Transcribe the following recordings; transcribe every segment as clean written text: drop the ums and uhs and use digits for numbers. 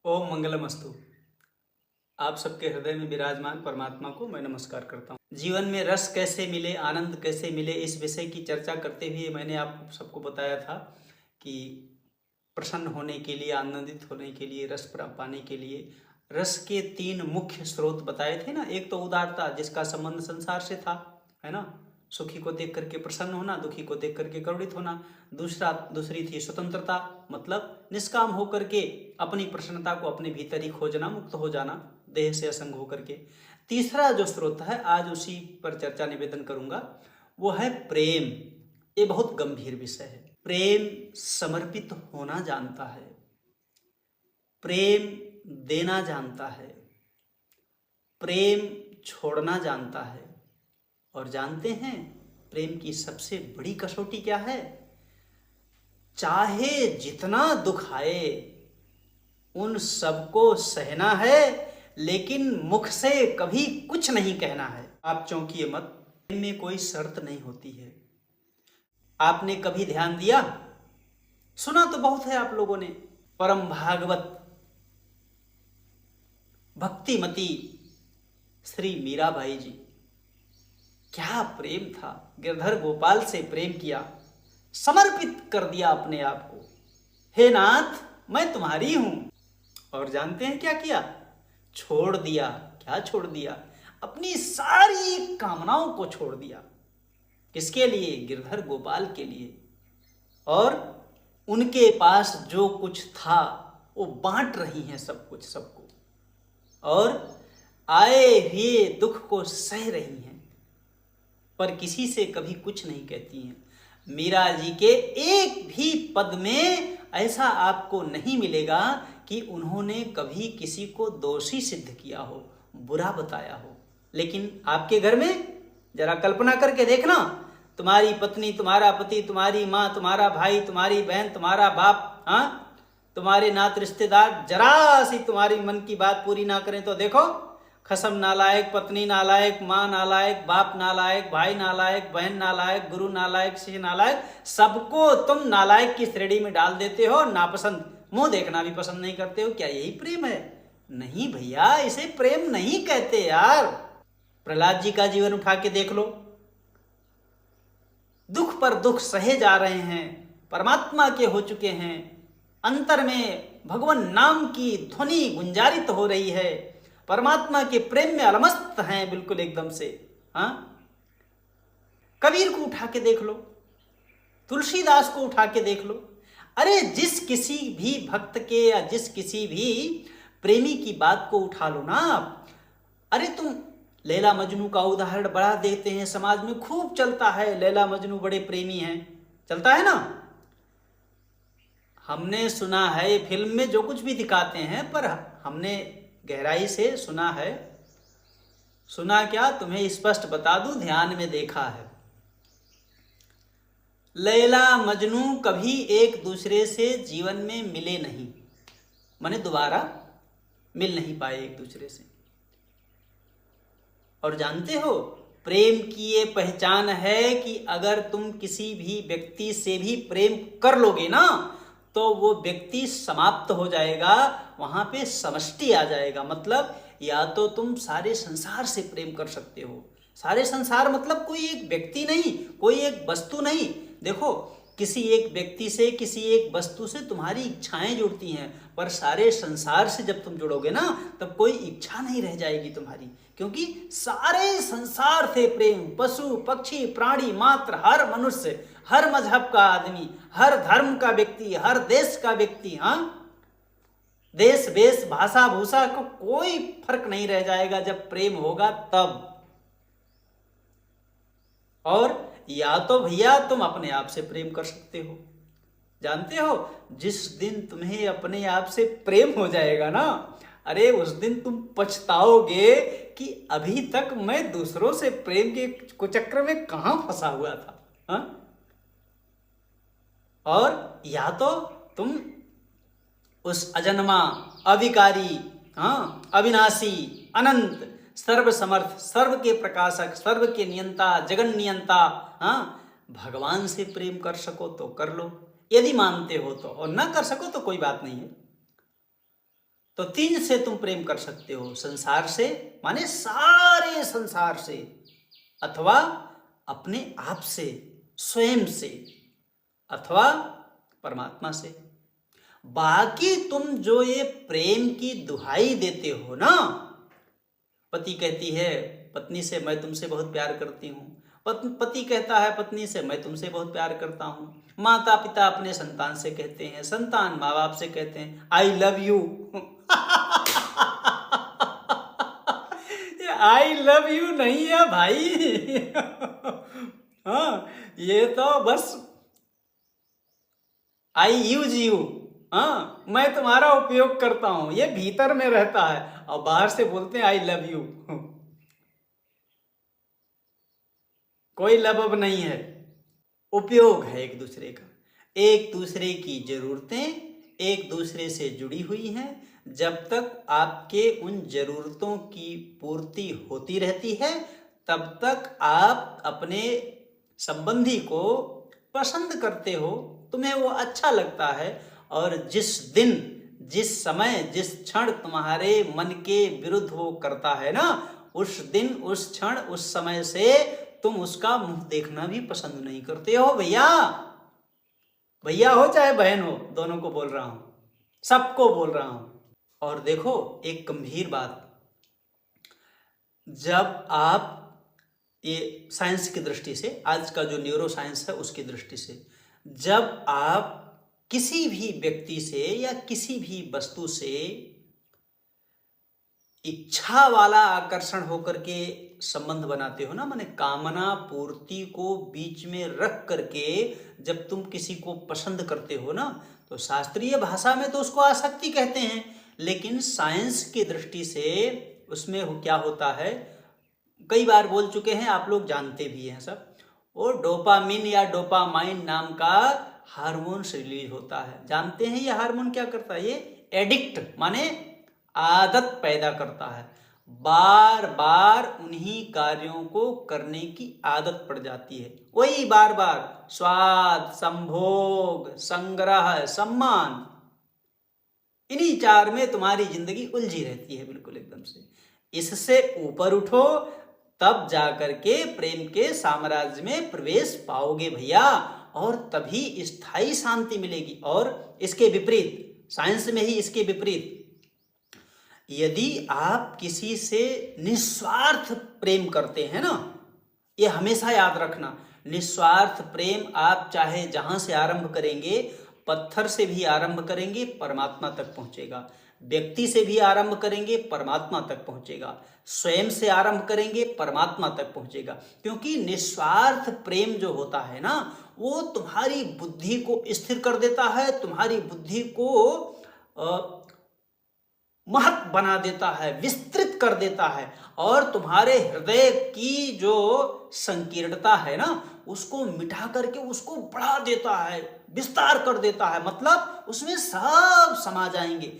ओम मंगलमस्तु। आप सबके हृदय में विराजमान परमात्मा को मैं नमस्कार करता हूँ। जीवन में रस कैसे मिले, आनंद कैसे मिले, इस विषय की चर्चा करते हुए मैंने आप सबको बताया था कि प्रसन्न होने के लिए, आनंदित होने के लिए, रस पाने के लिए रस के 3 मुख्य स्रोत बताए थे ना। एक तो उदारता, जिसका संबंध संसार से था, है ना। सुखी को देख करके प्रसन्न होना, दुखी को देख करके करुणित होना। दूसरी थी स्वतंत्रता, मतलब निष्काम होकर के अपनी प्रसन्नता को अपने भीतर ही खोजना, मुक्त हो जाना, देह से असंग होकर के। तीसरा जो स्रोत है, आज उसी पर चर्चा निवेदन करूंगा, वो है प्रेम। ये बहुत गंभीर विषय है। प्रेम समर्पित होना जानता है, प्रेम देना जानता है, प्रेम छोड़ना जानता है। और जानते हैं प्रेम की सबसे बड़ी कसौटी क्या है? चाहे जितना दुख आए उन सबको सहना है, लेकिन मुख से कभी कुछ नहीं कहना है। आप चौंकिए मत, प्रेम में कोई शर्त नहीं होती है। आपने कभी ध्यान दिया? सुना तो बहुत है आप लोगों ने, परम भागवत भक्तिमती श्री मीराबाई जी, क्या प्रेम था। गिरधर गोपाल से प्रेम किया, समर्पित कर दिया अपने आप को। हे नाथ, मैं तुम्हारी हूं। और जानते हैं क्या किया? छोड़ दिया। क्या छोड़ दिया? अपनी सारी कामनाओं को छोड़ दिया। किसके लिए? गिरधर गोपाल के लिए। और उनके पास जो कुछ था वो बांट रही हैं, सब कुछ सबको, और आए हुए दुख को सह रही हैं, पर किसी से कभी कुछ नहीं कहती हैं। मीरा जी के एक भी पद में ऐसा आपको नहीं मिलेगा कि उन्होंने कभी किसी को दोषी सिद्ध किया हो, बुरा बताया हो। लेकिन आपके घर में जरा कल्पना करके देखना, तुम्हारी पत्नी, तुम्हारा पति, तुम्हारी माँ, तुम्हारा भाई, तुम्हारी बहन, तुम्हारा बाप, हाँ, तुम्हारे नात रिश्तेदार जरा सी तुम्हारी मन की बात पूरी ना करें तो देखो, खसम नालायक, पत्नी नालायक, माँ नालायक, बाप नालायक, भाई नालायक, बहन नालायक, गुरु नालायक, शिष्य नालायक, सबको तुम नालायक की श्रेणी में डाल देते हो। नापसंद, मुंह देखना भी पसंद नहीं करते हो। क्या यही प्रेम है? नहीं भैया, इसे प्रेम नहीं कहते यार। प्रहलाद जी का जीवन उठा के देख लो, दुख पर दुख सहे जा रहे हैं, परमात्मा के हो चुके हैं, अंतर में भगवान नाम की ध्वनि गुंजारित हो रही है, परमात्मा के प्रेम में अलमस्त हैं बिल्कुल एकदम से। हाँ, कबीर को उठा के देख लो, तुलसीदास को उठा के देख लो। अरे जिस किसी भी भक्त के या जिस किसी भी प्रेमी की बात को उठा लो ना आप। अरे तुम लैला मजनू का उदाहरण बड़ा देते हैं, समाज में खूब चलता है, लैला मजनू बड़े प्रेमी हैं, चलता है ना। हमने सुना है, फिल्म में जो कुछ भी दिखाते हैं, पर हमने गहराई से सुना है। सुना क्या, तुम्हें स्पष्ट बता दूं, ध्यान में देखा है। लैला मजनू कभी एक दूसरे से जीवन में मिले नहीं, माने दोबारा मिल नहीं पाए एक दूसरे से। और जानते हो, प्रेम की ये पहचान है कि अगर तुम किसी भी व्यक्ति से भी प्रेम कर लोगे ना, तो वो व्यक्ति समाप्त हो जाएगा, वहां पे समष्टि आ जाएगा। मतलब या तो तुम सारे संसार से प्रेम कर सकते हो। सारे संसार मतलब कोई एक व्यक्ति नहीं, कोई एक वस्तु नहीं। देखो, किसी एक व्यक्ति से, किसी एक वस्तु से तुम्हारी इच्छाएं जुड़ती हैं, पर सारे संसार से जब तुम जुड़ोगे ना, तब कोई इच्छा नहीं रह जाएगी तुम्हारी, क्योंकि सारे संसार से प्रेम, पशु पक्षी प्राणी मात्र, हर मनुष्य, हर मजहब का आदमी, हर धर्म का व्यक्ति, हर देश का व्यक्ति, हाँ, देश वेश भाषा भूषा को कोई फर्क नहीं रह जाएगा जब प्रेम होगा तब। और या तो भैया तुम अपने आप से प्रेम कर सकते हो। जानते हो, जिस दिन तुम्हें अपने आप से प्रेम हो जाएगा ना, अरे उस दिन तुम पछताओगे कि अभी तक मैं दूसरों से प्रेम के कुचक्र में कहां फंसा हुआ था। हा? और या तो तुम उस अजन्मा, अविकारी, हाँ, अविनाशी, अनंत, सर्व समर्थ, सर्व के प्रकाशक, सर्व के नियंता, जगन नियंता, हाँ, भगवान से प्रेम कर सको तो कर लो, यदि मानते हो तो, और ना कर सको तो कोई बात नहीं है। तो 3 से तुम प्रेम कर सकते हो, संसार से माने सारे संसार से, अथवा अपने आप से, स्वयं से, अथवा परमात्मा से। बाकी तुम जो ये प्रेम की दुहाई देते हो ना, पति कहती है पत्नी से मैं तुमसे बहुत प्यार करती हूँ, पति कहता है पत्नी से मैं तुमसे बहुत प्यार करता हूँ, माता पिता अपने संतान से कहते हैं, संतान माँ बाप से कहते हैं I love you. I love you नहीं है भाई। हाँ, ये तो बस आई यूज यू, हाँ मैं तुम्हारा उपयोग करता हूं, ये भीतर में रहता है और बाहर से बोलते हैं आई लव यू। कोई लव अब नहीं है, उपयोग है एक दूसरे का, एक दूसरे की जरूरतें एक दूसरे से जुड़ी हुई हैं। जब तक आपके उन जरूरतों की पूर्ति होती रहती है तब तक आप अपने संबंधी को पसंद करते हो, तुम्हें वो अच्छा लगता है। और जिस दिन, जिस समय, जिस क्षण तुम्हारे मन के विरुद्ध वो करता है ना, उस दिन, उस क्षण, उस समय से तुम उसका मुंह देखना भी पसंद नहीं करते हो। भैया, भैया हो चाहे बहन हो, दोनों को बोल रहा हूं, सबको बोल रहा हूं। और देखो एक गंभीर बात, जब आप ये साइंस की दृष्टि से, आज का जो न्यूरो साइंस है उसकी दृष्टि से, जब आप किसी भी व्यक्ति से या किसी भी वस्तु से इच्छा वाला आकर्षण होकर के संबंध बनाते हो ना, माने कामना पूर्ति को बीच में रख करके जब तुम किसी को पसंद करते हो ना, तो शास्त्रीय भाषा में तो उसको आसक्ति कहते हैं, लेकिन साइंस की दृष्टि से उसमें क्या होता है, कई बार बोल चुके हैं, आप लोग जानते भी हैं सब, वो डोपामिन या डोपामाइन नाम का हार्मोन रिलीज होता है। जानते हैं ये हार्मोन क्या करता है? ये एडिक्ट माने आदत पैदा करता है, बार बार उन्हीं कार्यों को करने की आदत पड़ जाती है, वही बार बार स्वाद, संभोग, संग्रह, सम्मान, इन्हीं 4 में तुम्हारी जिंदगी उलझी रहती है बिल्कुल एकदम से। इससे ऊपर उठो तब जाकर के प्रेम के साम्राज्य में प्रवेश पाओगे भैया, और तभी स्थायी शांति मिलेगी। और इसके विपरीत, साइंस में ही इसके विपरीत, यदि आप किसी से निस्वार्थ प्रेम करते हैं ना, ये हमेशा याद रखना, निस्वार्थ प्रेम आप चाहे जहां से आरंभ करेंगे, पत्थर से भी आरंभ करेंगे परमात्मा तक पहुंचेगा, व्यक्ति से भी आरंभ करेंगे परमात्मा तक पहुंचेगा, स्वयं से आरंभ करेंगे परमात्मा तक पहुंचेगा। क्योंकि निस्वार्थ प्रेम जो होता है ना, वो तुम्हारी बुद्धि को स्थिर कर देता है, तुम्हारी बुद्धि को महत बना देता है, विस्तृत कर देता है, और तुम्हारे हृदय की जो संकीर्णता है ना, उसको मिटा करके उसको बढ़ा देता है, विस्तार कर देता है, मतलब उसमें सब समा जाएंगे।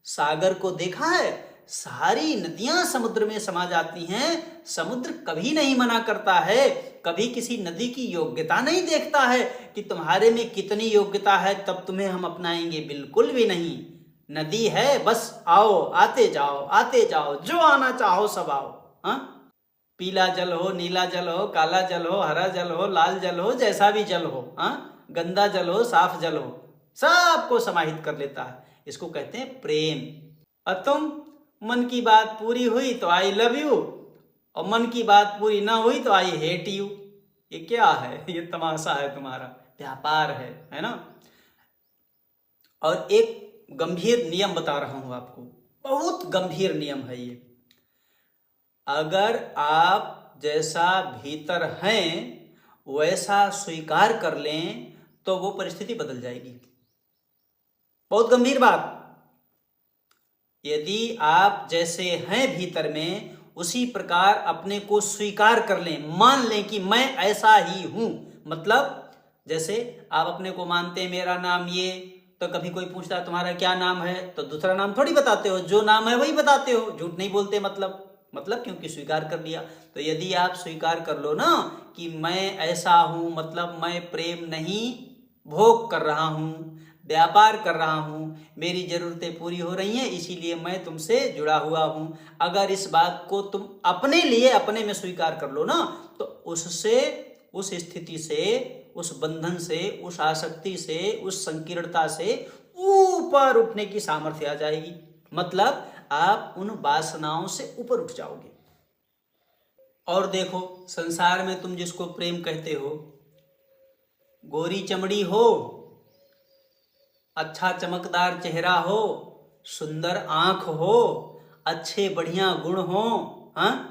सागर को देखा है, सारी नदियां समुद्र में समा जाती हैं, समुद्र कभी नहीं मना करता है, कभी किसी नदी की योग्यता नहीं देखता है कि तुम्हारे में कितनी योग्यता है तब तुम्हें हम अपनाएंगे, बिल्कुल भी नहीं। नदी है, बस आओ, आते जाओ, जो आना चाहो सब आओ। हाँ, पीला जल हो, नीला जल हो, काला जल हो, हरा जल हो, लाल जल हो, जैसा भी जल हो, हाँ, गंदा जल हो, साफ जल हो, सबको समाहित कर लेता है। इसको कहते हैं प्रेम। और तुम, मन की बात पूरी हुई तो आई लव यू, और मन की बात पूरी ना हुई तो आई हेट यू। ये क्या है? ये तमाशा है, तुम्हारा व्यापार है ना। और एक गंभीर नियम बता रहा हूं आपको, बहुत गंभीर नियम है ये। अगर आप जैसा भीतर हैं वैसा स्वीकार कर लें तो वो परिस्थिति बदल जाएगी। बहुत गंभीर बात। यदि आप जैसे हैं भीतर में उसी प्रकार अपने को स्वीकार कर लें, मान लें कि मैं ऐसा ही हूं, मतलब जैसे आप अपने को मानते हैं मेरा नाम ये, तो कभी कोई पूछता है तुम्हारा क्या नाम है, तो दूसरा नाम थोड़ी बताते हो, जो नाम है वही बताते हो, झूठ नहीं बोलते, मतलब क्योंकि स्वीकार कर लिया। तो यदि आप स्वीकार कर लो ना कि मैं ऐसा हूं, मतलब मैं प्रेम नहीं भोग कर रहा हूं, व्यापार कर रहा हूँ, मेरी ज़रूरतें पूरी हो रही हैं, इसीलिए मैं तुमसे जुड़ा हुआ हूँ। अगर इस बात को तुम अपने लिए अपने में स्वीकार कर लो ना, तो उससे, उस स्थिति से, उस बंधन से, उस आसक्ति से, उस संकीर्णता से ऊपर उठने की सामर्थ्य आ जाएगी। मतलब आप उन वासनाओं से ऊपर उठ जाओगे। और देखो, संसार में तुम जिसको प्रेम कहते हो, गोरी चमड़ी हो, अच्छा चमकदार चेहरा हो, सुंदर आंख हो, अच्छे बढ़िया गुण हो, हाँ,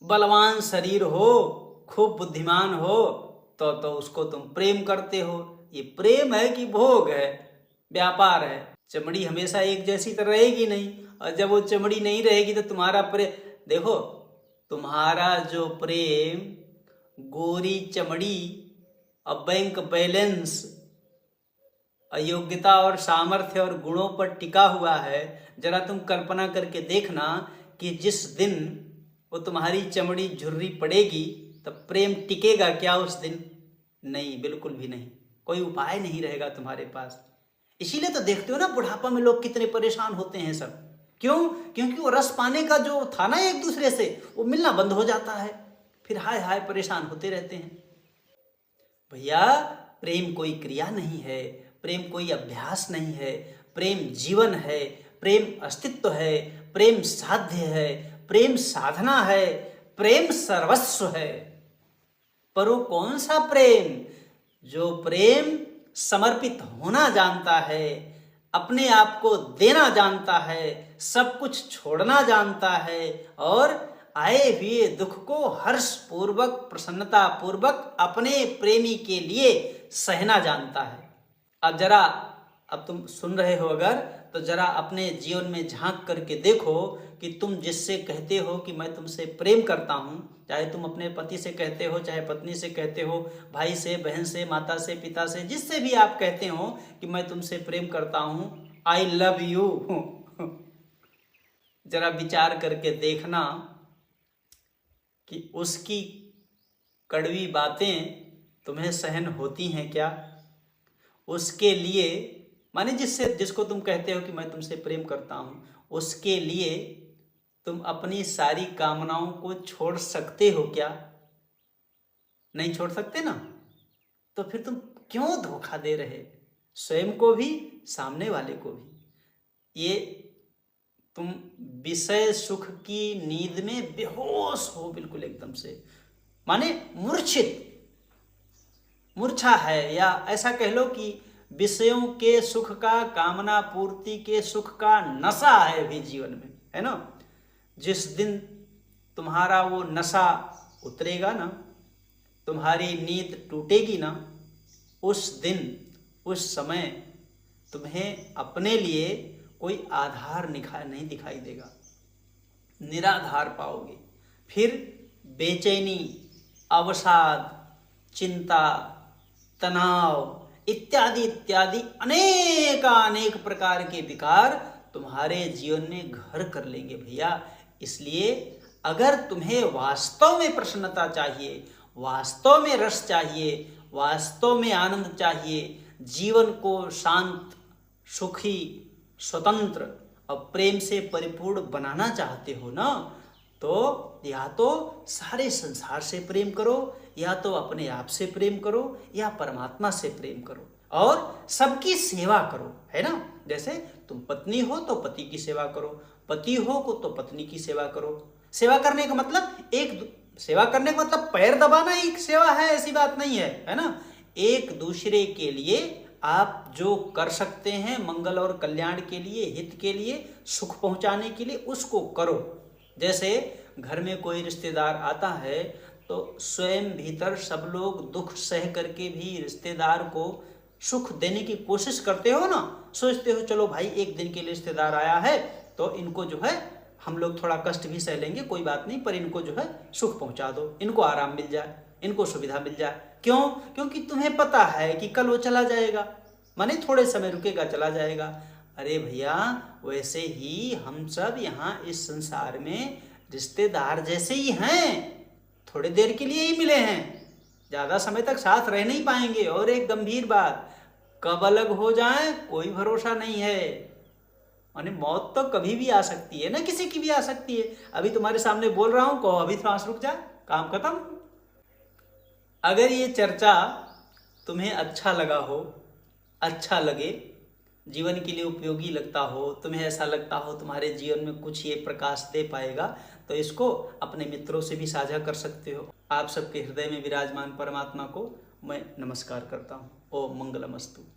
बलवान शरीर हो, खूब बुद्धिमान हो, तो उसको तुम प्रेम करते हो। ये प्रेम है कि भोग है, व्यापार है। चमड़ी हमेशा एक जैसी तो रहेगी नहीं, और जब वो चमड़ी नहीं रहेगी तो तुम्हारा प्रेम, देखो, तुम्हारा जो प्रेम गोरी चमड़ी और बैंक बैलेंस, अयोग्यता और सामर्थ्य और गुणों पर टिका हुआ है, जरा तुम कल्पना करके देखना कि जिस दिन वो तुम्हारी चमड़ी झुर्री पड़ेगी तब प्रेम टिकेगा क्या उस दिन? नहीं, बिल्कुल भी नहीं। कोई उपाय नहीं रहेगा तुम्हारे पास। इसीलिए तो देखते हो ना, बुढ़ापा में लोग कितने परेशान होते हैं सब। क्यों? क्योंकि वो रस पाने का जो था ना एक दूसरे से, वो मिलना बंद हो जाता है, फिर हाय हाय परेशान होते रहते हैं। भैया, प्रेम कोई क्रिया नहीं है, प्रेम कोई अभ्यास नहीं है, प्रेम जीवन है, प्रेम अस्तित्व है, प्रेम साध्य है, प्रेम साधना है, प्रेम सर्वस्व है। पर वो कौन सा प्रेम? जो प्रेम समर्पित होना जानता है, अपने आप को देना जानता है, सब कुछ छोड़ना जानता है, और आए हुए दुख को हर्ष पूर्वक, प्रसन्नता पूर्वक अपने प्रेमी के लिए सहना जानता है। अब तुम सुन रहे हो अगर, तो जरा अपने जीवन में झांक करके देखो कि तुम जिससे कहते हो कि मैं तुमसे प्रेम करता हूँ, चाहे तुम अपने पति से कहते हो, चाहे पत्नी से कहते हो, भाई से, बहन से, माता से, पिता से, जिससे भी आप कहते हो कि मैं तुमसे प्रेम करता हूँ, आई लव यू, जरा विचार करके देखना कि उसकी कड़वी बातें तुम्हें सहन होती हैं क्या? उसके लिए, माने जिसको तुम कहते हो कि मैं तुमसे प्रेम करता हूँ, उसके लिए तुम अपनी सारी कामनाओं को छोड़ सकते हो क्या? नहीं छोड़ सकते ना, तो फिर तुम क्यों धोखा दे रहे, स्वयं को भी, सामने वाले को भी? ये तुम विषय सुख की नींद में बेहोश हो, बिल्कुल एकदम से, माने मूर्छा है, या ऐसा कह लो कि विषयों के सुख का, कामना पूर्ति के सुख का नशा है अभी जीवन में, है ना? जिस दिन तुम्हारा वो नशा उतरेगा ना, तुम्हारी नींद टूटेगी ना, उस दिन, उस समय तुम्हें अपने लिए कोई आधार नहीं दिखाई देगा, निराधार पाओगे। फिर बेचैनी, अवसाद, चिंता, तनाव इत्यादि इत्यादि अनेक प्रकार के विकार तुम्हारे जीवन में घर कर लेंगे भैया। इसलिए अगर तुम्हें वास्तव में प्रसन्नता चाहिए, वास्तव में रस चाहिए, वास्तव में आनंद चाहिए, जीवन को शांत, सुखी, स्वतंत्र और प्रेम से परिपूर्ण बनाना चाहते हो ना, तो या तो सारे संसार से प्रेम करो, या तो अपने आप से प्रेम करो, या परमात्मा से प्रेम करो, और सबकी सेवा करो, है ना? जैसे तुम पत्नी हो तो पति की सेवा करो, पति हो को तो पत्नी की सेवा करो। सेवा करने का मतलब पैर दबाना एक सेवा है, ऐसी बात नहीं है ना? एक दूसरे के लिए आप जो कर सकते हैं, मंगल और कल्याण के लिए, हित के लिए, सुख पहुंचाने के लिए, उसको करो। जैसे घर में कोई रिश्तेदार आता है तो स्वयं भीतर सब लोग दुख सह करके भी रिश्तेदार को सुख देने की कोशिश करते हो ना, सोचते हो चलो भाई एक दिन के लिए रिश्तेदार आया है तो इनको जो है हम लोग थोड़ा कष्ट भी सह लेंगे, कोई बात नहीं, पर इनको जो है सुख पहुंचा दो, इनको आराम मिल जाए, इनको सुविधा मिल जाए। क्यों? क्योंकि तुम्हें पता है कि कल वो चला जाएगा, माने थोड़े समय रुकेगा, चला जाएगा। अरे भैया, वैसे ही हम सब यहाँ इस संसार में रिश्तेदार जैसे ही हैं, थोड़े देर के लिए ही मिले हैं, ज्यादा समय तक साथ रह नहीं पाएंगे। और एक गंभीर बात, कब अलग हो जाएं कोई भरोसा नहीं है। माने मौत तो कभी भी आ सकती है ना, किसी की भी आ सकती है। अभी तुम्हारे सामने बोल रहा हूं, कहो अभी सांस रुक जा, काम खत्म। अगर ये चर्चा तुम्हें अच्छा लगा हो, अच्छा लगे, जीवन के लिए उपयोगी लगता हो, तुम्हें ऐसा लगता हो तुम्हारे जीवन में कुछ ये प्रकाश दे पाएगा, तो इसको अपने मित्रों से भी साझा कर सकते हो। आप सबके हृदय में विराजमान परमात्मा को मैं नमस्कार करता हूँ। ओम मंगलमस्तु।